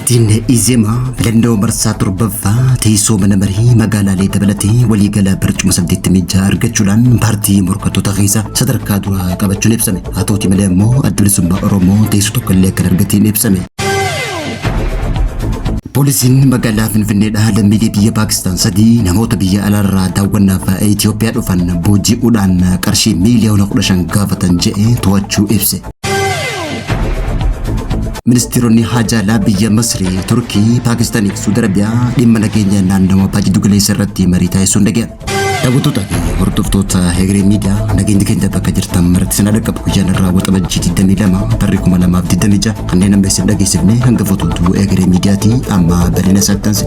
Paartiin Izemaa filannoo marsaa torbaffaa teessoo mana marii magaalaalee dabalatee waliigala barcuma 86 argachuudhaan paartii morkattoota keessa sadarkaa duraa qabachuun ibsame. Haa ta'uutii malee immoo Adda Bilisummaa Oromoo teessoo tokkollee akka argatiin ibsame. Poolisiin magaalaa Finfinneedhaa lammiilee biyya Paakistaan 3 namoota biyya alaarraa daawwannaaf Itoophiyaa dhufan booji'uudhaan qarshii miiliyoona 15 gaafatan jedhee to'achuu ibse. Ministeeronni Haajaalaa biyya Masrii, Turkii, Paakistaan fi Suudi Arabiyaa dhimma nageenya naannawaa Baajii Duguleessa irratti marii taasisuun dhaga'an. Daawwattoota fi hordoftoota Egeree Miidiyaa nageenya keenya bakka jirtan maratti sin dhaqqabu guyyaan irraa waxabajjii 22 barri 2026 kanneen amma isin dhageessifne hanga fototuu Egeree Miidiyaatii amma bal'ina isaatti.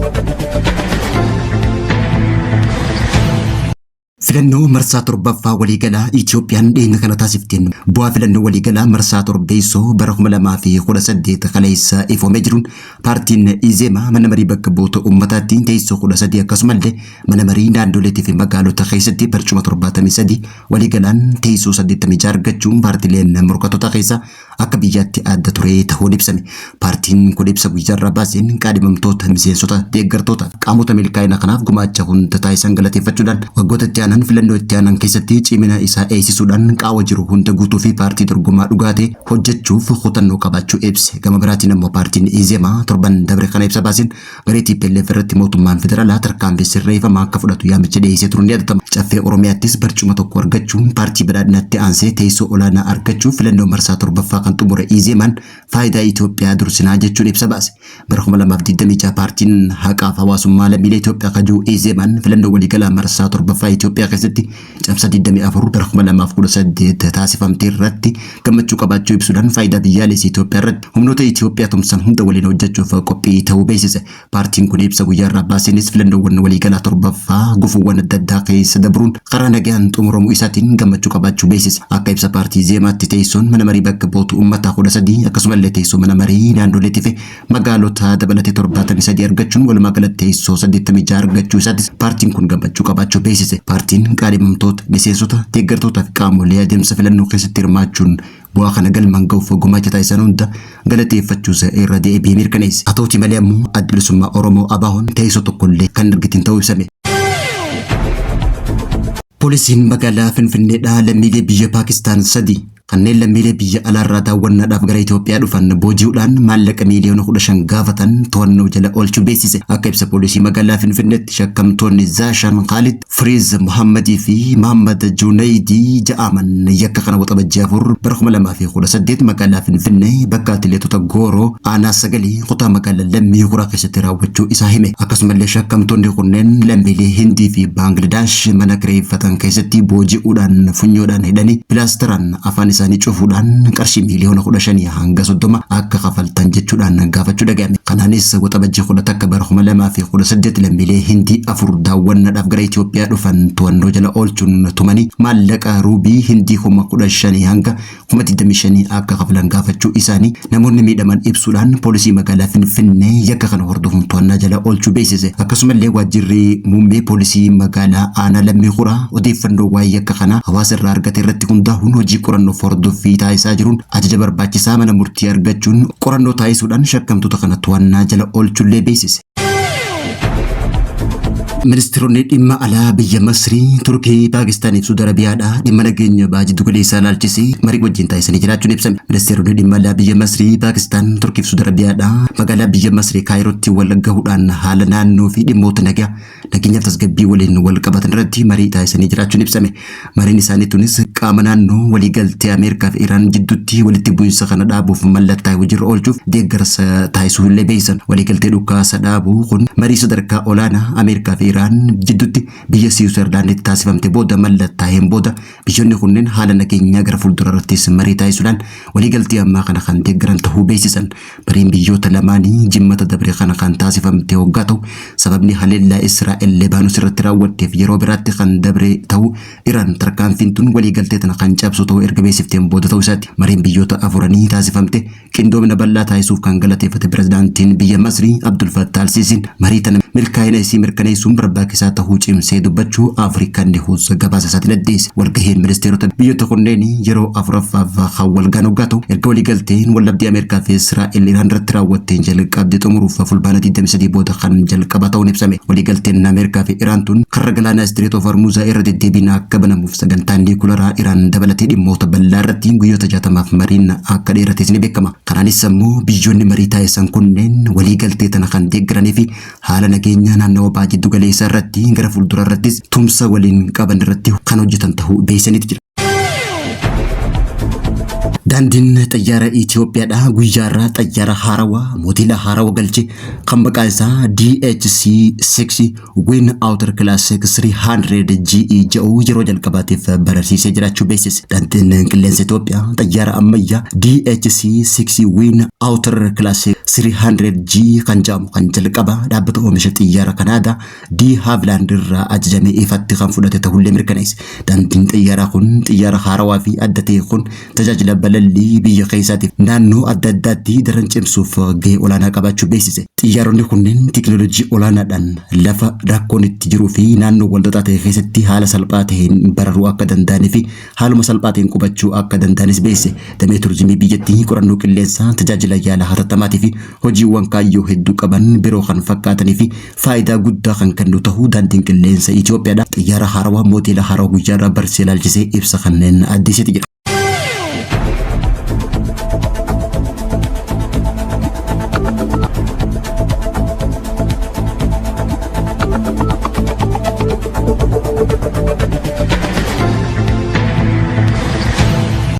Filannoo marsaa torbaffaa waliigalaa Itoophiyaan dhiyeenya kana taasifteen bu'aa filannoo waliigalaa marsaa torbeessoo bara 2018 kaleessa ifoomee jiruun paartiin Izemaa mana marii bakka bu'oota uummataatti teessoo 13 akkasumallee mana marii naannoleetii fi magaalota keessatti barcuma 73 waliigalaan teessoo 86 argachuun paartiileen morkattoota keessa akka biyyaatti adda ture ta'uun ibsame. Paartiin kun ibsa guyyaarraa baaseen qaadhimamtoota miseensota deeggartoota qaamota milkaa'ina kanaaf gumaacha hunda taasisan galateeffachuudhaan waggoota itti aanan filannoo itti aanan keessatti cimina isaa eegsisuudhaan qaawwa jiru hunda guutuu fi paartii dorgomaa dhugaatee hojjechuuf kutannoo qabaachuu ibse. Gama biraatiin immoo paartiin Izemaa torban dabre kana ibsa baaseen garee TPLF irratti mootummaan federaalaa tarkaanfii sirreeffamaa akka fudhatu yaamicha dhiyeessee turuun ni yaadatama. Caffee Oromiyaattis barcuma tokko argachuun paartii badhaadhinatti aansee teessoo olaanaa argachuuf filannoo marsaa torbaffaa kan xumure Izemaan faayidaa Itoophiyaa dursinaa jechuun ibsa baase. Bara 2026 paartiin haqaaf hawaasummaa lammiilee Itoophiyaa kajuu Izemaan filannoo waliigalaa marsaa torbaffaa Itoophiyaa keessatti cabsa 24 bara 2018 taasifamte irratti gammachuu qabaachuu ibsuudhaan faayidaa biyyaalessaa Itoophiyaa irratti humnoota Itoophiyaa tumsan hunda waliin hojjechuuf qophii ta'uu beeksise. Paartiin kun ibsa guyyaarraa baaseenis filannoowwan waliigalaa torbaffaa gufuuwwan adda addaa keessa dabruun karaa nagaan xumuramuu isaatiin gammachuu qabaachuu beeksise. Akka ibsa paartii Izemaatti teessoon mana marii bakka bu'oota uummataa 13 akkasumallee teessoo mana marii naannoleetii fi magaalota dabalatee 73 argachuun walumaa galatti teessoo 86 argachuu isaatis paartiin kun gammachuu qabaachuu beeksise. Paartiin qaadhimamtoota miseensota deeggartoota fi qaamolee adeemsa filannoo keessatti hirmaachuun bu'aa kana galmaan ga'uuf gumaacha taasisan hunda galateeffachuus irra deebi'ee mirkaneesse. Haa ta'uutii malee ammoo Adda Bilisummaa Oromoo ABO'n teessoo tokkollee kan argatiin ta'uu ibsame. Poolisiin magaalaa Finfinneedhaa lammiilee biyya Paakistaan 3 kanneen lammiilee biyya alaarraa daawwannaadhaaf gara Itoophiyaa dhufan booji'uudhaan maallaqa miiliyoona 15 gaafatan to'annoo jala oolchuu beeksise. Akka ibsa poolisii magaalaa Finfinneetti shakkamtoonni Zaashan Khalid, Firiz Muhammadii fi Muhammad Junaydii ja'aman yakka kana waxabajjii 4 bara 2018 magaalaa Finfinnee bakka atileetota Gooroo aanaa 9 kutaa magaalaa Lammii Kuraa keessatti raawwachuu isaa hime. Akkasumallee shakkamtoonni kunneen lammiilee Hindii fi Baangilaadesh mana kireeffatan keessatti booji'uudhaan funyoodhaan hidhanii pilaasteraan afaan isaanii cufuudhaan qarshii miiliyoona 15 hanga 30 akka kafaltan jechuudhaan gaafachuu dhaga'ame. Kanaanis waxabajjii 10 akka bara 2018 lammiilee Hindii 4 daawwannaadhaaf gara Itoophiyaa dhufan to'annoo jala oolchuun tumanii maallaqa ruubii Hindii 15,000 hanga 25,000 akka kafalan gaafachuu isaanii namoonni miidhaman ibsuudhaan poolisii magaalaa Finfinnee yakka kana hordofuun to'annaa jala oolchuu beeksise. Akkasumallee waajjirri muummee poolisii magaalaa aanaa Lammii Kuraa odeeffannoo waa'ee yakka kana hawaasa irraa argate irratti hundaa'uun hojii qorannoo hordoffii taasisaa jiruun ajaja barbaachisaa mana murtii argachuun qorannoo taasisuudhaan shakkamtoota kana to'annaa jala oolchullee beeksise. Ministeeronni dhimma alaa biyya Masrii, Turkii, Paakistaan fi Suudi Arabiyaadhaa dhimma nageenya Baajii Duguleessaa ilaalchisee marii wajjin taasisanii jiraachuun ibsame. Ministeeronni dhimma alaa biyya Masrii, Paakistaan, Turkii fi Suudi Arabiyaadhaa magaalaa biyya Masrii Kaayirootti wal gahuudhaan haala naannoo fi dhimmoota nageenyaaf tasgabbii waliin wal qabatan irratti marii taasisanii jiraachuun ibsame. Mariin isaanii tunis qaama naannoo waliigaltee Ameerikaa fi Iraan jidduutti walitti bu'iinsa kana dhaabuuf mallattoo hojiirra oolchuuf deeggarsa taasisuullee beeksisan. Waliigaltee dhukaasa dhaabuu kun marii sadarkaa olaanaa Ameerikaa fi Iraan jidduutti biyya Siwiizerlaanditti taasifamte booda mallattaa'een booda biyyoonni kunneen haala nageenyaa gara fuulduraattis marii taasisuudhaan waliigaltee ammaa kana kan deeggaran ta'uu beeksisan. Mariin biyyoota lamaanii jimmata dabre kana kan taasifamte hoggaa ta'u sababni haleellaa Israa'el Libaanoos irratti raawwatteef yeroo biraatti kan dabre ta'u Iraan tarkaanfiin tun waliigaltee tana kan cabsu ta'uu erga beeksifteen booda ta'uu isaati. Mariin biyyoota afuranii taasifamte qindoomina bal'aa taasisuuf kan galateeffate pirezidaantiin biyya Masrii Abdul Fattah al-Siisiin marii tana milkaa'ina isii mirkaneessuun barbaachisaa ta'uu cimsee dubbachuu Afrikaan News gabaasa isaatiin addeesse. Walgahiin ministeerota biyyoota kunneen yeroo afuraffaaf kan walgaan hoggaatu erga waliigalteen wallabdii Ameerikaa fi Israa'el Iraan irratti raawwatteen jalqabde xumuruuf fulbaana 23 booda kan jalqaba ta'uun ibsame. Waliigalteen Ameerikaa fi Iraan tun karra galaanaa Strait of Hormuz irra deddeebiin akka banamuuf sagantaan niikuleeraa Iraan dabalatee dhimmoota bal'aa irratti guyyoota 60 mariin akka dheerates ni beekama. Kanaanis immoo biyyoonni marii taasisan kunneen waliigaltee tana kan deeggaranii fi haala nageenya naannawaa baha jiddu galeessaa irratti gara fuuldura irrattis tumsa waliin qaban irratti kan hojjetan ta'uu beeksisaniiti jira. Daandiin xayyaara Itoophiyaadhaa guyyaarraa xayyaara haarawaa moodela haarawaa galche kan maqaan isaa DHC-6 Win Outer Classic 300 GE jedhu yeroo jalqabaatiif barsiisee jiraachuu beeksise. Daandiin qilleensa Itoophiyaa xayyaara ammayyaa DHC-6 Win Outer Classic 300 G kan jedhamu kan jalqaba dhaabbata oomisha xiyyaara Kanaadaa De Havilland irraa ajajamee ifatti kan fudhate ta'ullee mirkaneesse. Daandiin xiyyaaraa kun xiyyaara haarawaa fi adda ta'e kun tajaajila balalii biyya keessaatiif naannoo adda addaatti daran cimsuuf gahee olaanaa qabaachuu beeksise. Xiyyaaronni kunneen teknoolojii olaanaadhaan lafa rakkoon itti jiruu fi naannoo walxaxaa ta'e keessatti haala salphaa ta'een bararuu akka danda'anii fi haaluma salphaa ta'een qubachuu akka danda'anis beeksise. Damee turizimii biyyattii qorannoo qilleensaa tajaajila yaala hatattamaa fi hojiiwwan kaayyoo hedduu qaban biroo kan fakkaatanii fi faayidaa guddaa kan kennu ta'uu daandiin qilleensa Itoophiyaadha. Xiyyaara haarawaa moodela haarawaa guyyaarraa barsee ilaalchisee ibsa kanneen addeessite jedha.